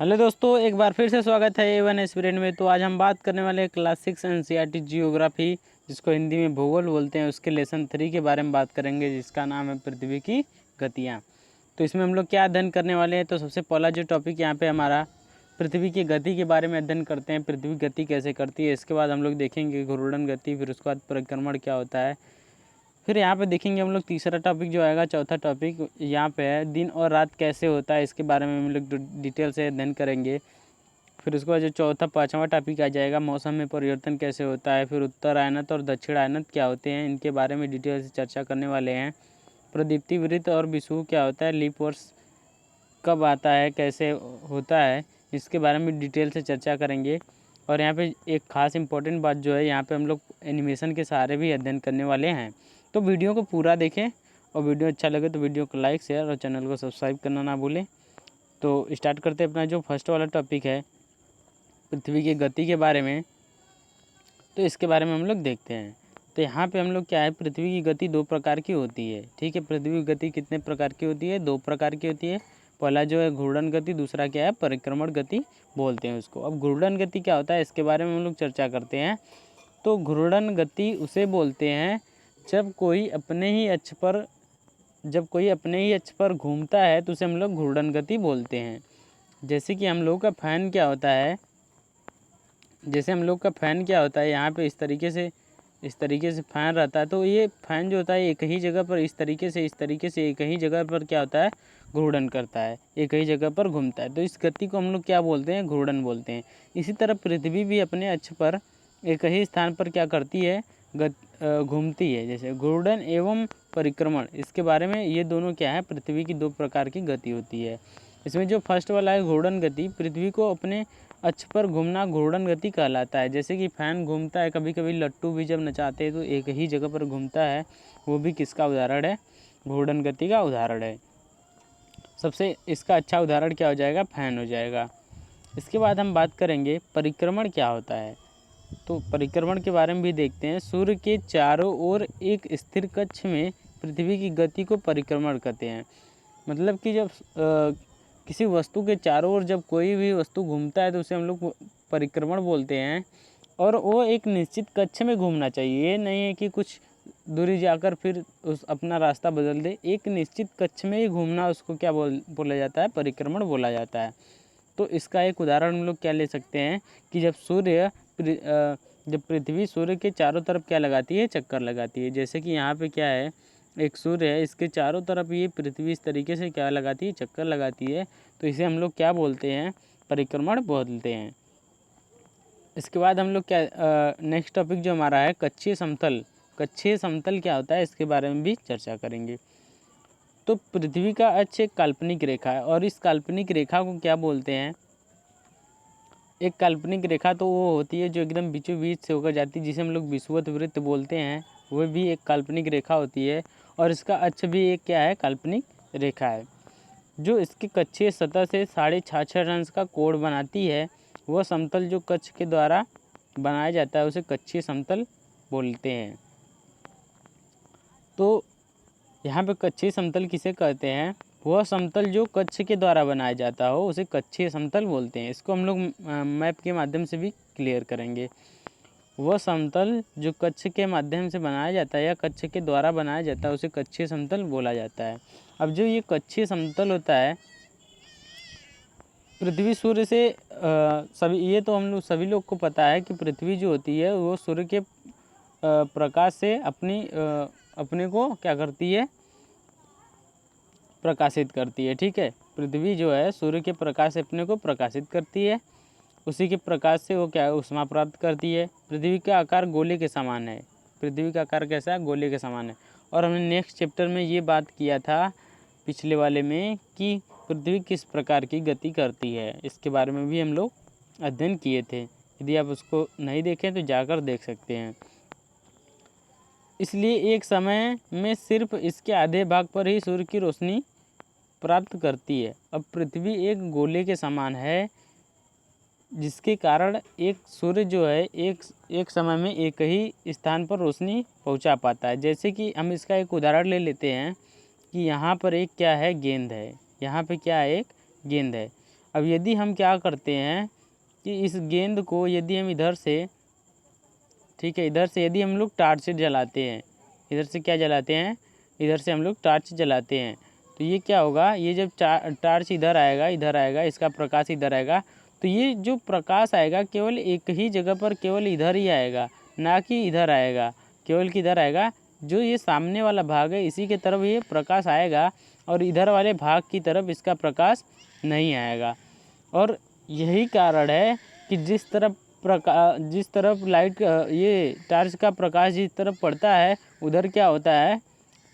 Hello दोस्तों, एक बार फिर से स्वागत है A1 एस्पिरेंट में। तो आज हम बात करने वाले हैं क्लास 6 NCERT जियोग्राफी, जिसको हिंदी में भूगोल बोलते हैं, उसके लेसन 3 के बारे में बात करेंगे, जिसका नाम है पृथ्वी की गतियाँ। तो इसमें हम लोग क्या अध्ययन करने वाले हैं? तो सबसे पहला जो टॉपिक यहाँ पे हमारा पृथ्वी की गति के बारे में अध्ययन करते हैं। पृथ्वी गति कैसे करती है, इसके बाद हम लोग देखेंगे घूर्णन गति, फिर उसके बाद परिक्रमण क्या होता है। फिर यहाँ पे देखेंगे हम लोग तीसरा टॉपिक जो आएगा, चौथा टॉपिक यहाँ पे है दिन और रात कैसे होता है, इसके बारे में हम लोग डिटेल से अध्ययन करेंगे। फिर उसके बाद जो चौथा पाँचवा टॉपिक आ जाएगा, मौसम में परिवर्तन कैसे होता है। फिर उत्तरायनत और दक्षिणायनत क्या होते हैं, इनके बारे में डिटेल से चर्चा करने वाले हैं। प्रदीप्ति वृत्त और विषुव क्या होता है, लीप वर्ष कब आता है, कैसे होता है, इसके बारे में डिटेल से चर्चा करेंगे। और यहाँ पे एक खास इंपॉर्टेंट बात जो है, यहाँ पे हम लोग एनिमेशन के सहारे भी अध्ययन करने वाले हैं। तो वीडियो को पूरा देखें, और वीडियो अच्छा लगे तो वीडियो को लाइक, शेयर और चैनल को सब्सक्राइब करना ना भूलें। तो स्टार्ट करते हैं अपना जो फर्स्ट वाला टॉपिक है, पृथ्वी की गति के बारे में। तो इसके बारे में हम लोग देखते हैं। तो यहाँ पे हम लोग क्या है, पृथ्वी की गति 2 प्रकार की होती है। ठीक है, पृथ्वी की गति कितने प्रकार की होती है? 2 प्रकार की होती है। पहला जो है घूर्णन गति, दूसरा क्या है, परिक्रमण गति बोलते हैं उसको। अब घूर्णन गति क्या होता है, इसके बारे में हम लोग चर्चा करते हैं। तो घूर्णन गति उसे बोलते हैं जब कोई अपने ही अक्ष पर घूमता है, तो उसे हम लोग घूर्णन गति बोलते हैं। जैसे कि हम लोग का फैन क्या होता है, यहाँ पे इस तरीके से फैन रहता है। तो ये फैन जो होता है एक ही जगह पर इस तरीके से एक ही जगह पर क्या होता है, घूर्णन करता है, एक ही जगह पर घूमता है। तो इस गति को हम लोग क्या बोलते हैं, घूर्णन बोलते हैं। इसी तरह पृथ्वी भी अपने अक्ष पर एक ही स्थान पर क्या करती है, घूमती है। जैसे घूर्णन एवं परिक्रमण, इसके बारे में ये दोनों क्या है, पृथ्वी की 2 प्रकार की गति होती है। इसमें जो फर्स्ट वाला है घूर्णन गति, पृथ्वी को अपने अक्ष पर घूमना घूर्णन गति कहलाता है। जैसे कि फैन घूमता है, कभी कभी लट्टू भी जब नचाते हैं तो एक ही जगह पर घूमता है, वो भी किसका उदाहरण है, घूर्णन गति का उदाहरण है। सबसे इसका अच्छा उदाहरण क्या हो जाएगा, फैन हो जाएगा। इसके बाद हम बात करेंगे परिक्रमण क्या होता है। तो परिक्रमण के बारे में भी देखते हैं। सूर्य के चारों ओर एक स्थिर कक्ष में पृथ्वी की गति को परिक्रमण कहते हैं। मतलब कि जब किसी वस्तु के चारों ओर जब कोई भी वस्तु घूमता है तो उसे हम लोग परिक्रमण बोलते हैं। और वो एक निश्चित कक्ष में घूमना चाहिए, ये नहीं है कि कुछ दूरी जाकर फिर उस अपना रास्ता बदल दे। एक निश्चित कक्ष में ही घूमना, उसको क्या बोला जाता है, परिक्रमण बोला जाता है। तो इसका एक उदाहरण हम लोग क्या ले सकते हैं कि जब पृथ्वी सूर्य के चारों तरफ क्या लगाती है, चक्कर लगाती है। जैसे कि यहाँ पे क्या है, एक सूर्य है, इसके चारों तरफ ये पृथ्वी इस तरीके से क्या लगाती है, चक्कर लगाती है। तो इसे हम लोग क्या बोलते हैं, परिक्रमण बोलते हैं। इसके बाद हम लोग क्या नेक्स्ट टॉपिक जो हमारा है, कक्षीय समतल। कक्षीय समतल क्या होता है, इसके बारे में भी चर्चा करेंगे। तो पृथ्वी का अक्ष एक काल्पनिक रेखा है, और इस काल्पनिक रेखा को क्या बोलते हैं, एक काल्पनिक रेखा तो वो होती है जो एकदम बीचों बीच से होकर जाती है, जिसे हम लोग विषुवत वृत्त बोलते हैं। वो भी एक काल्पनिक रेखा होती है, और इसका अक्ष भी एक क्या है, काल्पनिक रेखा है, जो इसके कक्षीय सतह से 66.5 अंश का कोण बनाती है। वह समतल जो कक्ष के द्वारा बनाया जाता है उसे कक्षीय समतल बोलते हैं। तो यहाँ पे कक्षीय समतल किसे कहते हैं, वह समतल जो कक्ष के द्वारा बनाया जाता हो उसे कक्षीय समतल बोलते हैं। इसको हम लोग मैप के माध्यम से भी क्लियर करेंगे। वह समतल जो कक्ष के माध्यम से बनाया जाता है या कक्ष के द्वारा बनाया जाता है उसे कक्षीय समतल बोला जाता है। अब जो ये कक्षीय समतल होता है, पृथ्वी सूर्य से ये तो हम लोग सभी लोग को पता है कि पृथ्वी जो होती है वो सूर्य के प्रकाश से अपने को क्या करती है, प्रकाशित करती है। ठीक है, पृथ्वी जो है सूर्य के प्रकाश से अपने को प्रकाशित करती है, उसी के प्रकाश से वो क्या ऊष्मा प्राप्त करती है। पृथ्वी का आकार गोले के समान है। पृथ्वी का आकार कैसा है, गोले के समान है। और हमने नेक्स्ट चैप्टर में ये बात किया था पिछले वाले में कि पृथ्वी किस प्रकार की गति करती है, इसके बारे में भी हम लोग अध्ययन किए थे। यदि आप उसको नहीं देखें तो जाकर देख सकते हैं। इसलिए एक समय में सिर्फ इसके आधे भाग पर ही सूर्य की रोशनी प्राप्त करती है। अब पृथ्वी एक गोले के समान है, जिसके कारण एक सूर्य जो है एक समय में एक ही स्थान पर रोशनी पहुंचा पाता है। जैसे कि हम इसका एक उदाहरण ले लेते हैं कि यहाँ पर एक क्या है, गेंद है। यहाँ पे क्या है, एक गेंद है। अब यदि हम क्या करते हैं कि इस गेंद को यदि हम इधर से, ठीक है, इधर से यदि हम लोग टार्च जलाते हैं, इधर से क्या जलाते हैं, इधर से हम लोग टार्च जलाते हैं, तो ये क्या होगा, ये जब टार्च इधर आएगा, इसका प्रकाश इधर आएगा, तो ये जो प्रकाश आएगा केवल एक ही जगह पर, केवल इधर ही आएगा, ना कि इधर आएगा, केवल किधर आएगा, जो ये सामने वाला भाग है इसी के तरफ ये प्रकाश आएगा, और इधर वाले भाग की तरफ इसका प्रकाश नहीं आएगा। और यही कारण है कि जिस तरफ लाइट ये टार्च का प्रकाश जिस तरफ पड़ता है, उधर क्या होता है,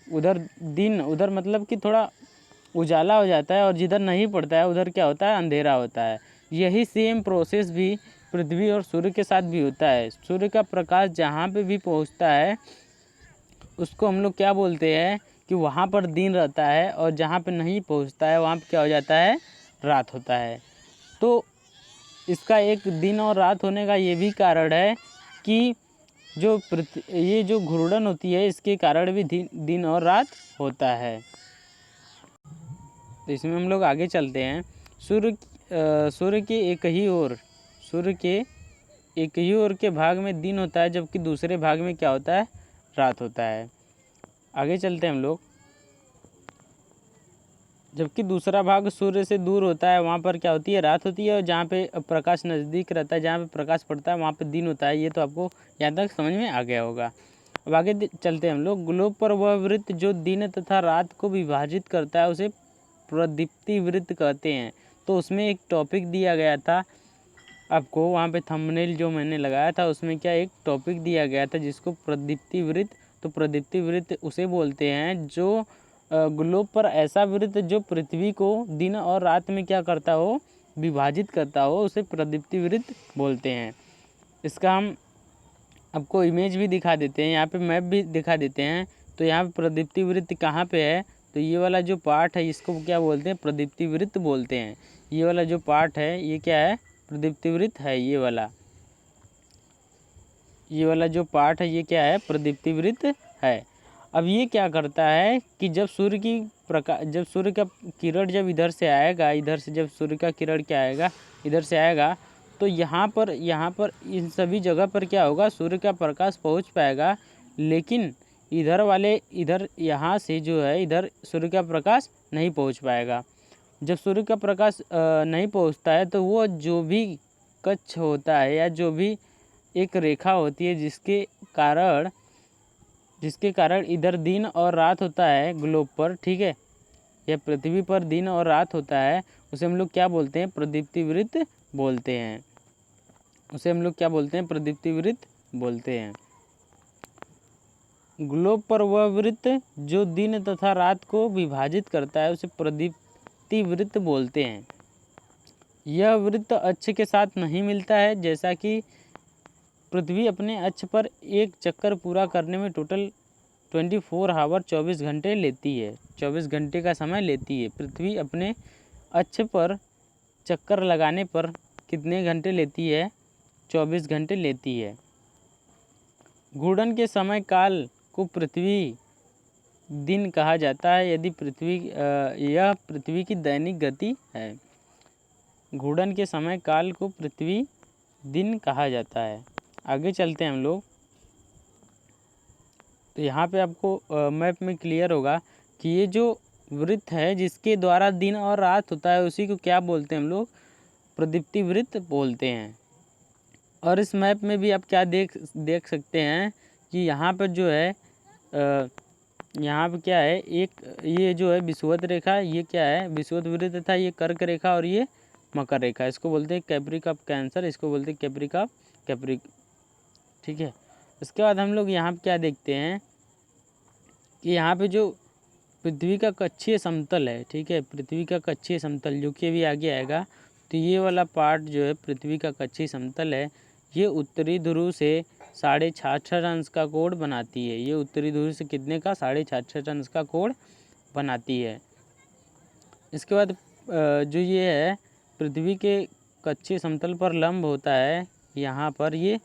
उधर मतलब कि थोड़ा उजाला हो जाता है, और जिधर नहीं पड़ता है उधर क्या होता है, अंधेरा होता है। यही सेम प्रोसेस भी पृथ्वी और सूर्य के साथ भी होता है। सूर्य का प्रकाश जहाँ पे भी पहुँचता है उसको हम लोग क्या बोलते हैं कि वहाँ पर दिन रहता है, और जहाँ पे नहीं पहुँचता है वहाँ पे क्या हो जाता है, रात होता है। तो इसका एक दिन और रात होने का ये भी कारण है कि ये जो घूर्णन होती है इसके कारण भी दिन और रात होता है। तो इसमें हम लोग आगे चलते हैं। सूर्य के एक ही ओर के भाग में दिन होता है, जबकि दूसरे भाग में क्या होता है, रात होता है। आगे चलते हैं हम लोग। जबकि दूसरा भाग सूर्य से दूर होता है, वहाँ पर क्या होती है, रात होती है, और जहाँ पे प्रकाश नज़दीक रहता है, जहाँ पे प्रकाश पड़ता है वहाँ पे दिन होता है। ये तो आपको यहाँ तक समझ में आ गया होगा। अब आगे चलते हैं हम लोग। ग्लोब पर वह वृत्त जो दिन तथा रात को विभाजित करता है उसे प्रदीप्ति वृत्त कहते हैं। तो उसमें एक टॉपिक दिया गया था आपको, वहाँ पे थंबनेल जो मैंने लगाया था उसमें क्या एक टॉपिक दिया गया था जिसको प्रदीप्ति वृत्त। तो प्रदीप्ति वृत्त उसे बोलते हैं जो ग्लोब पर ऐसा वृत्त जो पृथ्वी को दिन और रात में क्या करता हो, विभाजित करता हो, उसे प्रदीप्ति वृत्त बोलते हैं। इसका हम आपको इमेज भी दिखा देते हैं, यहाँ पे मैप भी दिखा देते हैं। तो यहाँ पे प्रदीप्ति वृत्त कहाँ पे है, तो ये वाला जो पार्ट है इसको क्या बोलते हैं, प्रदीप्ति वृत्त बोलते हैं। ये वाला जो पार्ट है ये क्या है, प्रदीप्ति वृत्त है। ये वाला जो पार्ट है ये क्या है, प्रदीप्ति वृत्त है। अब ये क्या करता है कि जब सूर्य का किरण जब इधर से आएगा, इधर से जब सूर्य का किरण क्या आएगा, इधर से आएगा, तो यहाँ पर इन सभी जगह पर क्या होगा, सूर्य का प्रकाश पहुँच पाएगा, लेकिन इधर यहाँ से जो है इधर सूर्य का प्रकाश नहीं पहुँच पाएगा। जब सूर्य का प्रकाश नहीं पहुँचता है तो वो जो भी कक्ष होता है या जो भी एक रेखा होती है जिसके कारण इधर दिन और रात होता है ग्लोब पर, ठीक है, या पृथ्वी पर दिन और रात होता है, उसे हम लोग क्या बोलते हैं, प्रदीप्ति वृत्त बोलते हैं। उसे हम लोग क्या बोलते हैं, प्रदीप्ति वृत्त बोलते हैं। ग्लोब पर वह वृत्त जो दिन तथा रात को विभाजित करता है उसे प्रदीप्ति वृत्त बोलते हैं। यह वृत्त अक्ष के साथ नहीं मिलता है, जैसा कि पृथ्वी अपने अक्ष पर एक चक्कर पूरा करने में टोटल 24 आवर 24 घंटे लेती है। 24 घंटे का समय लेती है। पृथ्वी अपने अक्ष पर चक्कर लगाने पर कितने घंटे लेती है, 24 घंटे लेती है। घूर्णन के समय काल को पृथ्वी दिन कहा जाता है, यदि यह पृथ्वी की दैनिक गति है। घूर्णन के समय काल को पृथ्वी दिन कहा जाता है। आगे चलते हैं हम लोग। तो यहाँ पे आपको मैप में क्लियर होगा कि ये जो वृत्त है जिसके द्वारा दिन और रात होता है उसी को क्या बोलते हैं हम लोग, प्रदीप्ति वृत्त बोलते हैं। और इस मैप में भी आप क्या देख सकते हैं कि यहाँ पर जो है यहाँ पे क्या है, एक ये जो है विषुवत रेखा, ये क्या है, विषुवत वृत्त था, ये कर्क रेखा और ये मकर रेखा, इसको बोलते हैं कैप्रिक ऑफ कैंसर, इसको बोलते हैं कैप्रिक ऑफ कैप्रिक, ठीक है। इसके बाद हम लोग यहाँ पे क्या देखते हैं कि यहाँ पे जो पृथ्वी का कक्षीय समतल है, ठीक है, पृथ्वी का कक्षीय समतल जो कि अभी आगे आएगा, तो ये वाला पार्ट जो है पृथ्वी का कक्षीय समतल है, ये उत्तरी ध्रुव से 66.5 अंश का कोण बनाती है। ये उत्तरी ध्रुव से कितने का, 66.5 अंश का कोण बनाती है। इसके बाद जो ये है पृथ्वी के कक्षीय समतल पर लंब होता है, यहाँ पर ये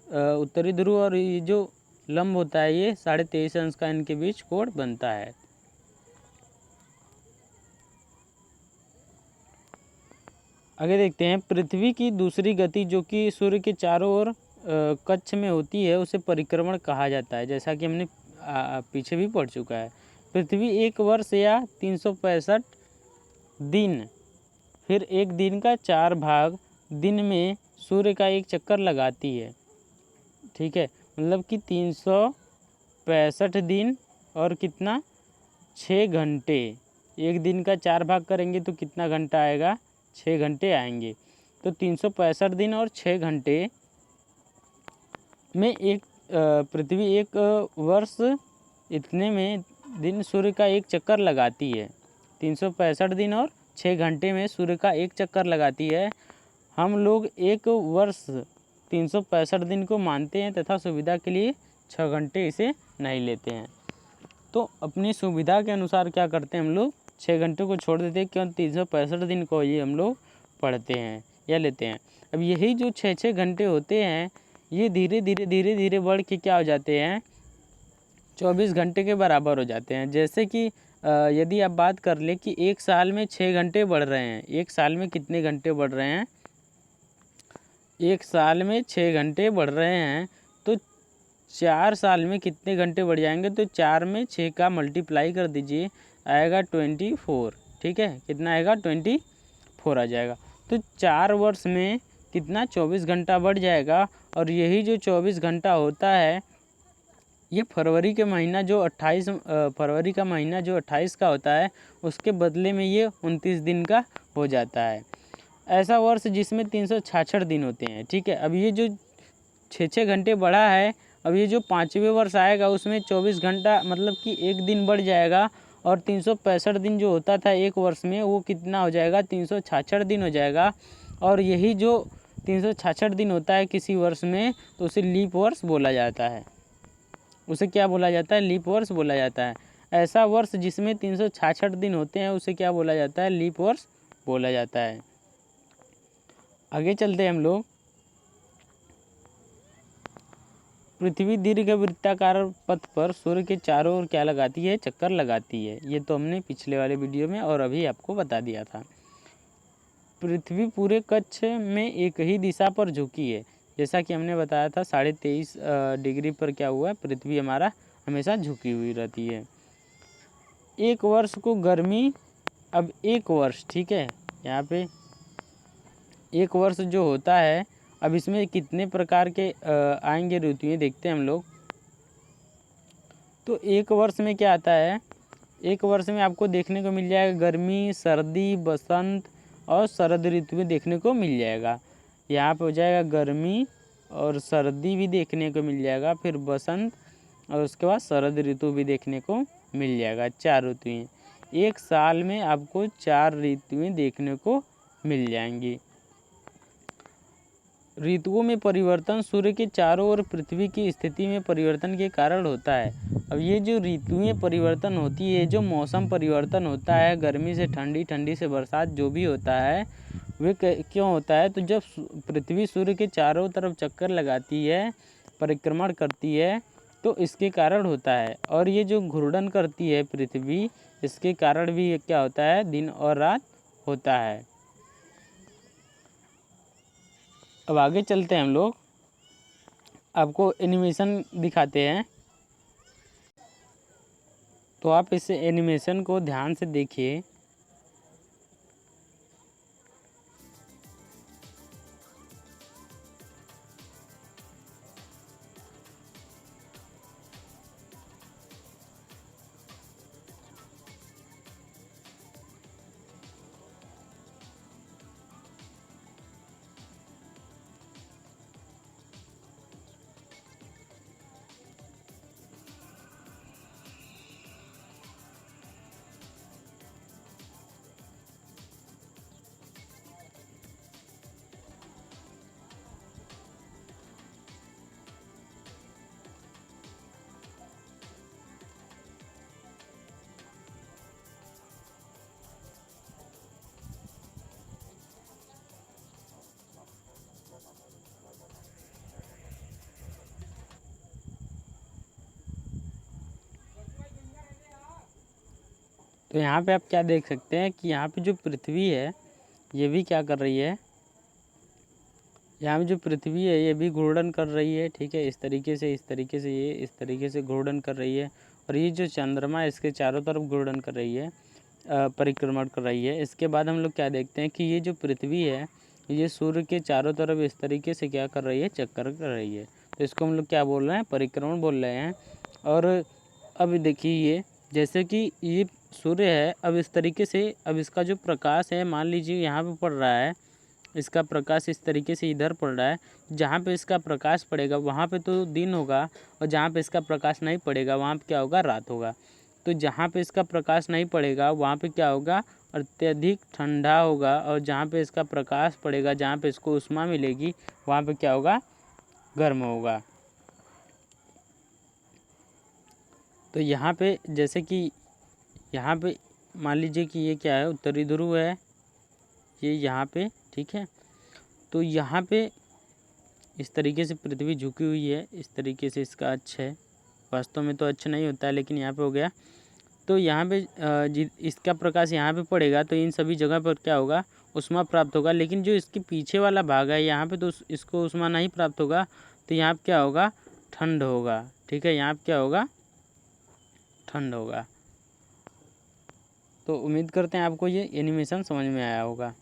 उत्तरी ध्रुव और ये जो लंब होता है ये 23.5 अंश का इनके बीच कोण बनता है। आगे देखते हैं, पृथ्वी की दूसरी गति जो कि सूर्य के चारों ओर कक्ष में होती है उसे परिक्रमण कहा जाता है। जैसा कि हमने पीछे भी पढ़ चुका है। पृथ्वी एक वर्ष या 365 दिन, फिर एक दिन का 4 भाग दिन में सूर्य का एक चक्कर लगाती है। ठीक है, मतलब कि 365 दिन और कितना, 6 घंटे। एक दिन का 4 भाग करेंगे तो कितना घंटा आएगा, 6 घंटे आएंगे। तो 365 दिन और 6 घंटे में एक पृथ्वी एक वर्ष इतने में दिन सूर्य का एक चक्कर लगाती है। 365 दिन और 6 घंटे में सूर्य का एक चक्कर लगाती है। हम लोग एक वर्ष 365 दिन को मानते हैं तथा सुविधा के लिए 6 घंटे इसे नहीं लेते हैं। तो अपनी सुविधा के अनुसार क्या करते हैं हम लोग, 6 घंटे को छोड़ देते हैं, क्यों 365 दिन को ये हम लोग पढ़ते हैं या लेते हैं। अब यही जो 6 घंटे होते हैं ये धीरे धीरे बढ़ के क्या हो जाते हैं, 24 घंटे के बराबर हो जाते हैं। जैसे कि यदि आप बात कर ले कि एक साल में 6 घंटे बढ़ रहे हैं, एक साल में कितने घंटे बढ़ रहे हैं, एक साल में 6 घंटे बढ़ रहे हैं, तो 4 साल में कितने घंटे बढ़ जाएंगे, तो 4 में 6 का मल्टीप्लाई कर दीजिए, आएगा 24। ठीक है, कितना आएगा, 24 आ जाएगा। तो 4 वर्ष में कितना, 24 घंटा बढ़ जाएगा। और यही जो 24 घंटा होता है ये फरवरी के महीना जो 28 फरवरी का महीना जो 28 का होता है उसके बदले में ये 29 दिन का हो जाता है। ऐसा वर्ष जिसमें 366 दिन होते हैं। ठीक है, अब ये जो 6 घंटे बढ़ा है, अब ये जो 5वें वर्ष आएगा उसमें 24 घंटा मतलब कि एक दिन बढ़ जाएगा और 365 दिन जो होता था एक वर्ष में वो कितना हो जाएगा, 366 दिन हो जाएगा। और यही जो 366 दिन होता है किसी वर्ष में तो उसे लीप वर्ष बोला जाता है। उसे क्या बोला जाता है, लीप वर्ष बोला जाता है। ऐसा वर्ष जिसमें 366 दिन होते हैं उसे क्या बोला जाता है, लीप वर्ष बोला जाता है। आगे चलते हैं हम लोग। पृथ्वी दीर्घवृत्ताकार पथ पर सूर्य के चारों ओर क्या लगाती है, चक्कर लगाती है। ये तो हमने पिछले वाले वीडियो में और अभी आपको बता दिया था। पृथ्वी पूरे कक्ष में एक ही दिशा पर झुकी है। जैसा कि हमने बताया था 23.5 डिग्री पर क्या हुआ, पृथ्वी हमारा हमेशा झुकी हुई रहती है। एक वर्ष को गर्मी, अब एक वर्ष, ठीक है, यहाँ पे एक वर्ष जो होता है, अब इसमें कितने प्रकार के आएंगे ऋतुएं देखते हैं हम लोग। तो एक वर्ष में क्या आता है, एक वर्ष में आपको देखने को मिल जाएगा गर्मी, सर्दी, बसंत और शरद ऋतुएं देखने को मिल जाएगा। यहाँ पे हो जाएगा गर्मी और सर्दी भी देखने को मिल जाएगा, फिर बसंत और उसके बाद शरद ऋतु भी देखने को मिल जाएगा। 4 ऋतुएं एक साल में आपको 4 ऋतुएं देखने को मिल जाएंगी। ऋतुओं में परिवर्तन सूर्य के चारों ओर पृथ्वी की स्थिति में परिवर्तन के कारण होता है। अब ये जो ऋतुएं परिवर्तन होती है, जो मौसम परिवर्तन होता है, गर्मी से ठंडी, ठंडी से बरसात जो भी होता है वे क्यों होता है, तो जब पृथ्वी सूर्य के चारों तरफ चक्कर लगाती है, परिक्रमण करती है, तो इसके कारण होता है। और ये जो घूर्णन करती है पृथ्वी, इसके कारण भी क्या होता है, दिन और रात होता है। अब आगे चलते हैं हम लोग, आपको एनिमेशन दिखाते हैं। तो आप इस एनिमेशन को ध्यान से देखिए। तो यहाँ पे आप क्या देख सकते हैं कि यहाँ पे जो पृथ्वी है ये भी क्या कर रही है, यहाँ पे जो पृथ्वी है ये भी घूर्णन कर रही है, ठीक है। इस तरीके से ये इस तरीके से घूर्णन कर रही है। और ये जो चंद्रमा है इसके चारों तरफ घूर्णन कर रही है, परिक्रमण कर रही है। इसके बाद हम लोग क्या देखते हैं कि ये जो पृथ्वी है ये सूर्य के चारों तरफ इस तरीके से क्या कर रही है, चक्कर कर रही है। तो इसको हम लोग क्या बोल रहे हैं, परिक्रमण बोल रहे हैं। और अब देखिए ये जैसे कि ये सूर्य है, अब इस तरीके से अब इसका जो प्रकाश है मान लीजिए यहाँ पे पड़ रहा है, इसका प्रकाश इस तरीके से इधर पड़ रहा है। जहाँ पे इसका प्रकाश पड़ेगा वहाँ पे तो दिन होगा, और जहाँ पे इसका प्रकाश नहीं पड़ेगा वहाँ पे क्या होगा, रात होगा। तो जहाँ पे इसका प्रकाश नहीं पड़ेगा वहाँ पे क्या होगा, अत्यधिक ठंडा होगा। और जहाँ पे इसका प्रकाश पड़ेगा, जहाँ पे इसको ऊष्मा मिलेगी वहाँ पे क्या होगा, गर्म होगा। तो यहाँ पे जैसे कि यहाँ पे मान लीजिए कि ये क्या है, उत्तरी ध्रुव है ये यहाँ पे, ठीक है। तो यहाँ पे इस तरीके से पृथ्वी झुकी हुई है, इस तरीके से इसका अक्ष है। वास्तव में तो अक्ष नहीं होता है लेकिन यहाँ पे हो गया। तो यहाँ पे इसका प्रकाश यहाँ पे पड़ेगा तो इन सभी जगह पर क्या होगा, ऊष्मा प्राप्त होगा। लेकिन जो इसके पीछे वाला भाग है यहाँ पे तो इसको ऊष्मा नहीं प्राप्त होगा, तो यहाँ पे क्या होगा, ठंड होगा, ठीक है। यहाँ पे क्या होगा, ठंड होगा। तो उम्मीद करते हैं आपको ये एनिमेशन समझ में आया होगा।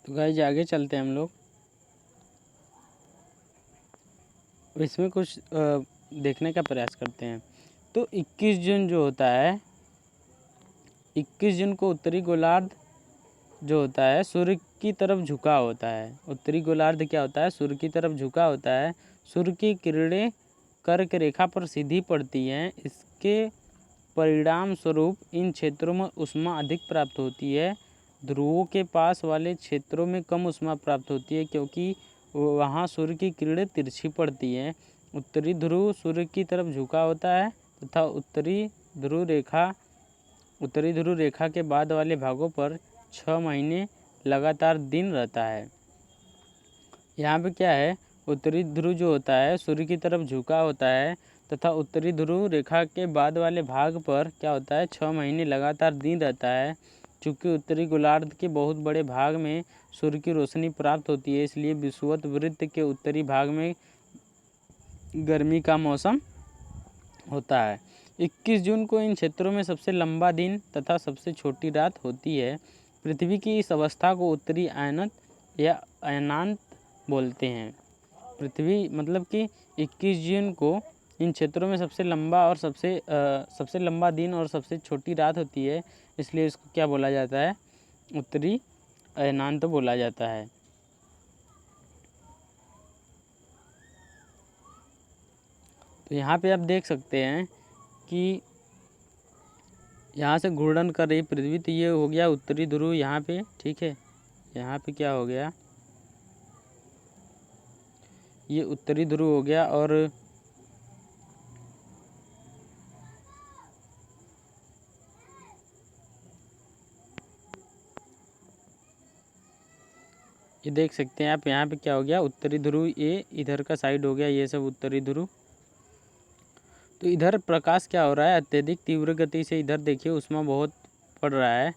तो गाइस आगे चलते हैं हम लोग। इसमें कुछ देखने का प्रयास करते हैं। तो 21 जून जो होता है, 21 जून को उत्तरी गोलार्ध जो होता है सूर्य की तरफ झुका होता है। उत्तरी गोलार्ध क्या होता है, सूर्य की तरफ झुका होता है। सूर्य की किरणें कर्क रेखा पर सीधी पड़ती हैं। इसके परिणाम स्वरूप इन क्षेत्रों में ऊष्मा अधिक प्राप्त होती है। ध्रुवों के पास वाले क्षेत्रों में कम ऊष्मा प्राप्त होती है क्योंकि वहाँ सूर्य की किरणें तिरछी पड़ती हैं। उत्तरी ध्रुव सूर्य की तरफ झुका होता है तथा उत्तरी ध्रुव रेखा के बाद वाले भागों पर 6 महीने लगातार दिन रहता है। यहाँ पे क्या है, उत्तरी ध्रुव जो होता है सूर्य की तरफ झुका होता है तथा उत्तरी ध्रुव रेखा के बाद वाले भाग पर क्या होता है, 6 महीने लगातार दिन रहता है। चूँकि उत्तरी गोलार्ध के बहुत बड़े भाग में सूर्य की रोशनी प्राप्त होती है, इसलिए विषुवत वृत्त के उत्तरी भाग में गर्मी का मौसम होता है। 21 जून को इन क्षेत्रों में सबसे लंबा दिन तथा सबसे छोटी रात होती है। पृथ्वी की इस अवस्था को उत्तरी अयनत या अयनांत बोलते हैं। पृथ्वी मतलब कि 21 जून को इन क्षेत्रों में सबसे लंबा दिन और सबसे छोटी रात होती है, इसलिए इसको क्या बोला जाता है, उत्तरी अयनांत बोला जाता है। तो यहाँ पे आप देख सकते हैं कि यहाँ से घूर्णन कर रही पृथ्वी, तो ये हो गया उत्तरी ध्रुव यहाँ पे, ठीक है। यहाँ पे क्या हो गया, ये उत्तरी ध्रुव हो गया। और ये देख सकते हैं आप, यहाँ पे क्या हो गया, उत्तरी ध्रुव, ये इधर का साइड हो गया, ये सब उत्तरी ध्रुव। तो इधर प्रकाश क्या हो रहा है, अत्यधिक तीव्र गति से इधर देखिए ऊष्मा बहुत पड़ रहा है।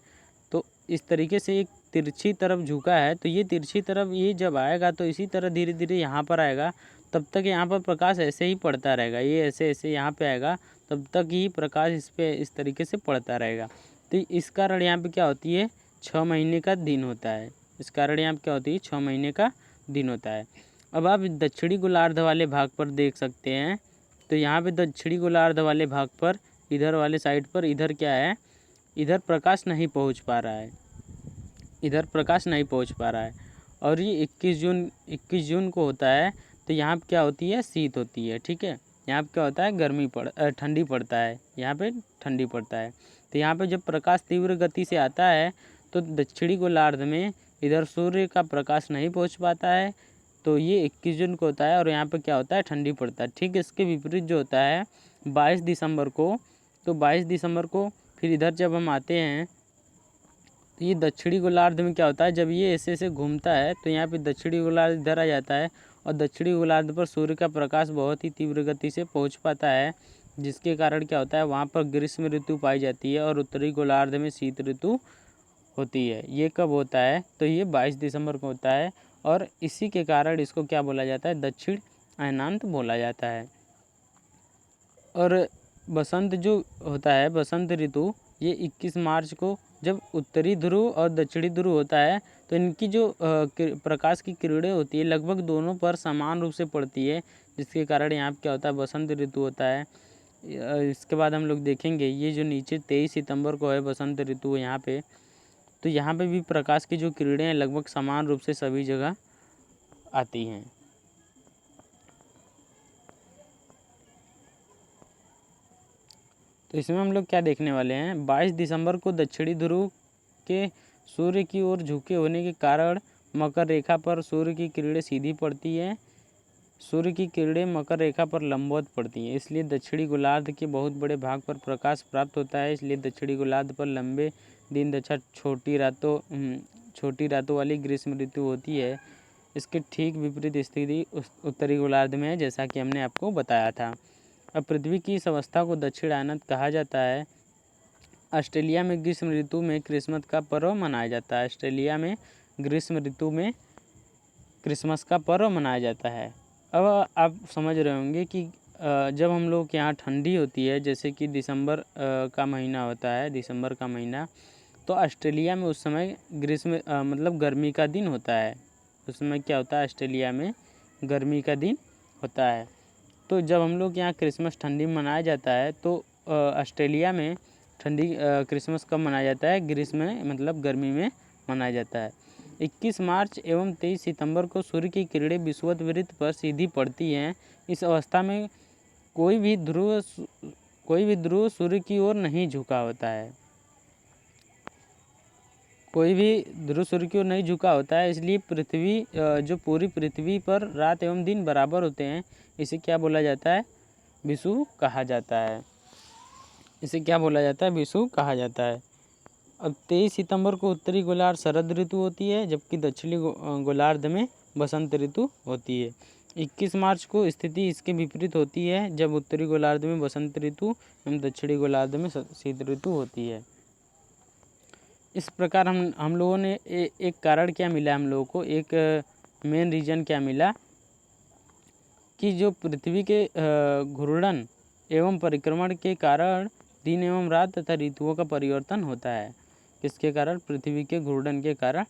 तो इस तरीके से एक तिरछी तरफ झुका है, तो ये तिरछी तरफ ये जब आएगा तो इसी तरह धीरे धीरे यहाँ पर आएगा। तब तक यहाँ पर प्रकाश ऐसे ही पड़ता रहेगा, ये ऐसे ऐसे यहाँ पे आएगा, तब तक ही प्रकाश इस पर इस तरीके से पड़ता रहेगा। तो इस कारण यहाँ पे क्या होती है, 6 महीने का दिन होता है। इस कारण यहाँ पे क्या होती है, 6 महीने का दिन होता है। अब आप दक्षिणी गोलार्ध वाले भाग पर देख सकते हैं। तो यहाँ पे दक्षिणी गोलार्ध वाले भाग पर इधर वाले साइड पर इधर क्या है, इधर प्रकाश नहीं पहुँच पा रहा है, इधर प्रकाश नहीं पहुँच पा रहा है। और ये 21 जून को होता है। तो यहाँ पे क्या होती है, शीत होती है, ठीक है। यहाँ पे क्या होता है, ठंडी पड़ता है, यहाँ पे ठंडी पड़ता है। तो यहाँ पे जब प्रकाश तीव्र गति से आता है तो दक्षिणी गोलार्ध में इधर सूर्य का प्रकाश नहीं पहुँच पाता है, तो ये 21 जून को होता है और यहाँ पे क्या होता है, ठंडी पड़ता है। ठीक इसके विपरीत जो होता है 22 दिसंबर को, तो 22 दिसंबर को फिर इधर जब हम आते हैं तो ये दक्षिणी गोलार्ध में क्या होता है, जब ये ऐसे ऐसे घूमता है तो यहाँ पे दक्षिणी गोलार्ध इधर आ जाता है और दक्षिणी गोलार्ध पर सूर्य का प्रकाश बहुत ही तीव्र गति से पहुँच पाता है, जिसके कारण क्या होता है वहाँ पर ग्रीष्म ऋतु पाई जाती है और उत्तरी गोलार्ध में शीत ऋतु होती है। ये कब होता है, तो ये 22 दिसंबर को होता है और इसी के कारण इसको क्या बोला जाता है, दक्षिण अयनांत बोला जाता है। और बसंत जो होता है, बसंत ऋतु, ये 21 मार्च को जब उत्तरी ध्रुव और दक्षिणी ध्रुव होता है तो इनकी जो प्रकाश की किरणें होती है लगभग दोनों पर समान रूप से पड़ती है, जिसके कारण यहाँ पे क्या होता है, बसंत ऋतु होता है। इसके बाद हम लोग देखेंगे ये जो नीचे 23 सितंबर को है बसंत ऋतु यहाँ पे, तो यहाँ पे भी प्रकाश की जो किरणें हैं लगभग समान रूप से सभी जगह आती हैं। तो इसमें हम लोग क्या देखने वाले हैं, 22 दिसंबर को दक्षिणी ध्रुव के सूर्य की ओर झुके होने के कारण मकर रेखा पर सूर्य की किरणें सीधी पड़ती हैं, सूर्य की किरणें मकर रेखा पर लंबवत पड़ती हैं, इसलिए दक्षिणी गोलार्ध के बहुत बड़े भाग पर प्रकाश प्राप्त होता है। इसलिए दक्षिणी गोलार्ध पर लंबे दिन तथा छोटी रातों वाली ग्रीष्म ऋतु होती है। इसके ठीक विपरीत स्थिति उत्तरी गोलार्ध में है, जैसा कि हमने आपको बताया था। अब पृथ्वी की इस अवस्था को दक्षिण अयनांत कहा जाता है। ऑस्ट्रेलिया में ग्रीष्म ऋतु में क्रिसमस का पर्व मनाया जाता है। ऑस्ट्रेलिया में ग्रीष्म ऋतु में क्रिसमस का पर्व मनाया जाता है। अब आप समझ रहे होंगे कि जब हम लोग के यहाँ ठंडी होती है, जैसे कि दिसंबर का महीना होता है, दिसंबर का महीना, तो ऑस्ट्रेलिया में उस समय ग्रीष्म मतलब गर्मी का दिन होता है। उस समय क्या होता है, ऑस्ट्रेलिया में गर्मी का दिन होता है। तो जब हम लोग यहाँ क्रिसमस ठंडी में मनाया जाता है तो ऑस्ट्रेलिया में ठंडी क्रिसमस कब मनाया जाता है, ग्रीष्म में मतलब गर्मी में मनाया जाता है। 21 मार्च एवं 23 सितंबर को सूर्य की किरणें विषुवत पर सीधी पड़ती हैं। इस अवस्था में कोई भी ध्रुव सूर्य की ओर नहीं झुका होता है, कोई भी ध्रुव सूर्य की ओर नहीं झुका होता है। इसलिए पृथ्वी जो पूरी पृथ्वी पर रात एवं दिन बराबर होते हैं, इसे क्या बोला जाता है, विषुव कहा जाता है। इसे क्या बोला जाता है, विषुव कहा जाता है। अब 23 सितंबर को उत्तरी गोलार्ध शरद ऋतु होती है, जबकि दक्षिणी गोलार्ध में बसंत ऋतु होती है। 21 मार्च को स्थिति इसके विपरीत होती है, जब उत्तरी गोलार्ध में बसंत ऋतु एवं दक्षिणी गोलार्ध में शीत ऋतु होती है। इस प्रकार हम लोगों ने एक कारण क्या मिला, हम लोगों को एक मेन रीजन क्या मिला कि जो पृथ्वी के घूर्णन एवं परिक्रमण के कारण दिन एवं रात तथा ऋतुओं का परिवर्तन होता है। किसके कारण, पृथ्वी के घूर्णन के कारण।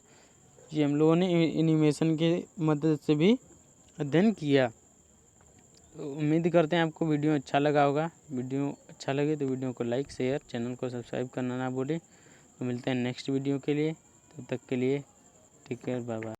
ये हम लोगों ने एनिमेशन के मदद से भी अध्ययन किया। तो उम्मीद करते हैं आपको वीडियो अच्छा लगा होगा। वीडियो अच्छा लगे तो वीडियो को लाइक शेयर, चैनल को सब्सक्राइब करना ना भूलें। तो मिलते हैं नेक्स्ट वीडियो के लिए, तब तक के लिए टेक केयर, बाय बाय।